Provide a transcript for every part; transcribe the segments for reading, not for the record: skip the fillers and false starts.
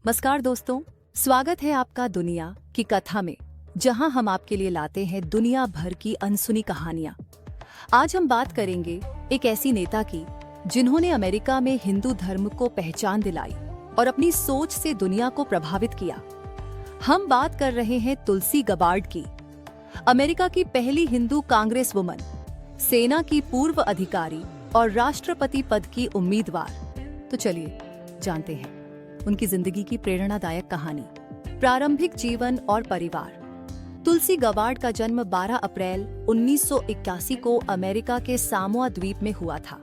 नमस्कार दोस्तों, स्वागत है आपका दुनिया की कथा में, जहां हम आपके लिए लाते हैं दुनिया भर की अनसुनी कहानियां। आज हम बात करेंगे एक ऐसी नेता की जिन्होंने अमेरिका में हिंदू धर्म को पहचान दिलाई और अपनी सोच से दुनिया को प्रभावित किया। हम बात कर रहे हैं तुलसी गबार्ड की, अमेरिका की पहली हिंदू कांग्रेस वुमन, सेना की पूर्व अधिकारी और राष्ट्रपति पद की उम्मीदवार। तो चलिए जानते हैं उनकी जिंदगी की प्रेरणादायक कहानी। प्रारंभिक जीवन और परिवार। तुलसी गबार्ड का जन्म 12 अप्रैल 1981 को अमेरिका के सामोआ द्वीप में हुआ था।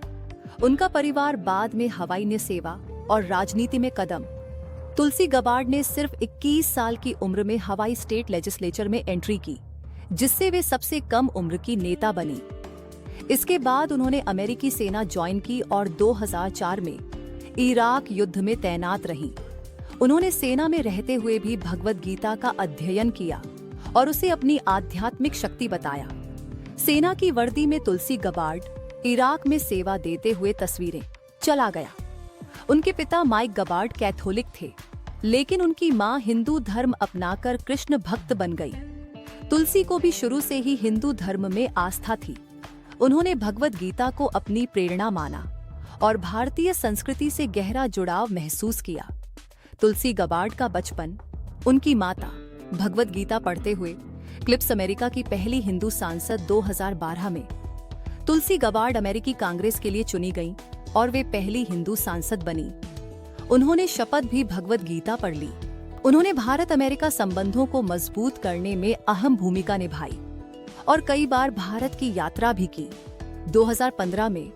उनका परिवार बाद में हवाई सेवा और राजनीति में कदम। तुलसी गबार्ड ने सिर्फ 21 साल की उम्र में हवाई स्टेट लेजिस्लेचर में एंट्री की, जिससे वे सबसे कम उम्र की नेता बनी। इसके बाद उन्होंने अमेरिकी सेना ज्वाइन की और 2004 में इराक युद्ध में तैनात रहीं। उन्होंने सेना में रहते हुए भी भगवद गीता का अध्ययन किया और उसे अपनी आध्यात्मिक शक्ति बताया। सेना की वर्दी में तुलसी गबार्ड इराक में सेवा देते हुए तस्वीरें चला गया। उनके पिता माइक गबार्ड कैथोलिक थे, लेकिन उनकी मां हिंदू धर्म अपनाकर कृष्ण भक्त बन गई। तुलसी को भी शुरू से ही हिंदू धर्म में आस्था थी। उन्होंने भगवद गीता को अपनी प्रेरणा माना और भारतीय संस्कृति से गहरा जुड़ाव महसूस किया। तुलसी गबार्ड का बचपन। उनकी माता भगवद गीता पढ़ते हुए क्लिप्स अमेरिका की पहली हिंदू सांसद 2012 में। तुलसी गबार्ड अमेरिकी कांग्रेस के लिए चुनी गईं और वे पहली हिंदू सांसद बनी। उन्होंने शपथ भी भगवद गीता पढ़ ली। उन्होंने भारत अमेरिका संबंधों को मजबूत करने में अहम भूमिका निभाई और कई बार भारत की यात्रा भी की। 2015 में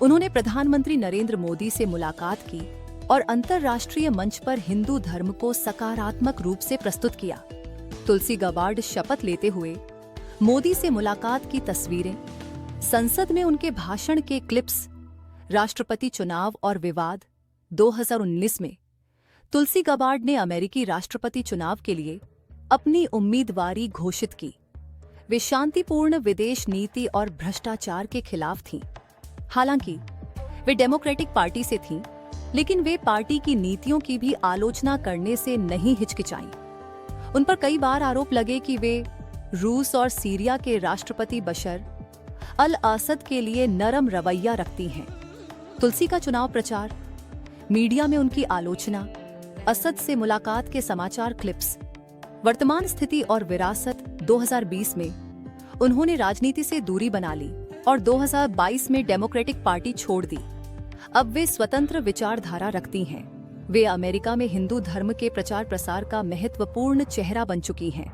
उन्होंने प्रधानमंत्री नरेंद्र मोदी से मुलाकात की और अंतर्राष्ट्रीय मंच पर हिंदू धर्म को सकारात्मक रूप से प्रस्तुत किया। तुलसी गबार्ड शपथ लेते हुए मोदी से मुलाकात की तस्वीरें, संसद में उनके भाषण के क्लिप्स, राष्ट्रपति चुनाव और विवाद। 2019 में तुलसी गबार्ड ने अमेरिकी राष्ट्रपति चुनाव के लिए अपनी उम्मीदवारी घोषित की। वे शांतिपूर्ण विदेश नीति और भ्रष्टाचार के खिलाफ थीं। हालांकि वे डेमोक्रेटिक पार्टी से थीं, लेकिन वे पार्टी की नीतियों की भी आलोचना करने से नहीं हिचकिचाईं। उन पर कई बार आरोप लगे कि वे रूस और सीरिया के राष्ट्रपति बशर अल असद के लिए नरम रवैया रखती हैं। तुलसी का चुनाव प्रचार, मीडिया में उनकी आलोचना, असद से मुलाकात के समाचार क्लिप्स। वर्तमान स्थिति और विरासत। 2020 में उन्होंने राजनीति से दूरी बना ली और 2022 में डेमोक्रेटिक पार्टी छोड़ दी। अब वे स्वतंत्र विचारधारा रखती हैं। वे अमेरिका में हिंदू धर्म के प्रचार प्रसार का महत्वपूर्ण चेहरा बन चुकी हैं।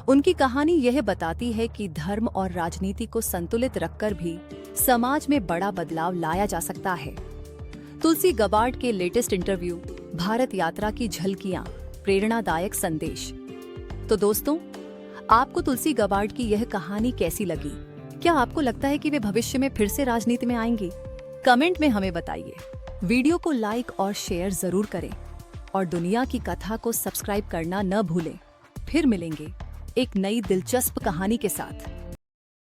उनकी कहानी यह बताती है कि धर्म और राजनीति को संतुलित रखकर भी समाज में बड़ा बदलाव लाया जा सकता है। तुलसी गबार्ड के लेटेस्ट इंटरव्यू, भारत यात्रा की झलकियां, प्रेरणादायक संदेश। तो दोस्तों, आपको तुलसी गबार्ड की यह कहानी कैसी लगी? क्या आपको लगता है कि वे भविष्य में फिर से राजनीति में आएंगी? कमेंट में हमें बताइए। वीडियो को लाइक और शेयर जरूर करें और दुनिया की कथा को सब्सक्राइब करना न भूलें। फिर मिलेंगे एक नई दिलचस्प कहानी के साथ।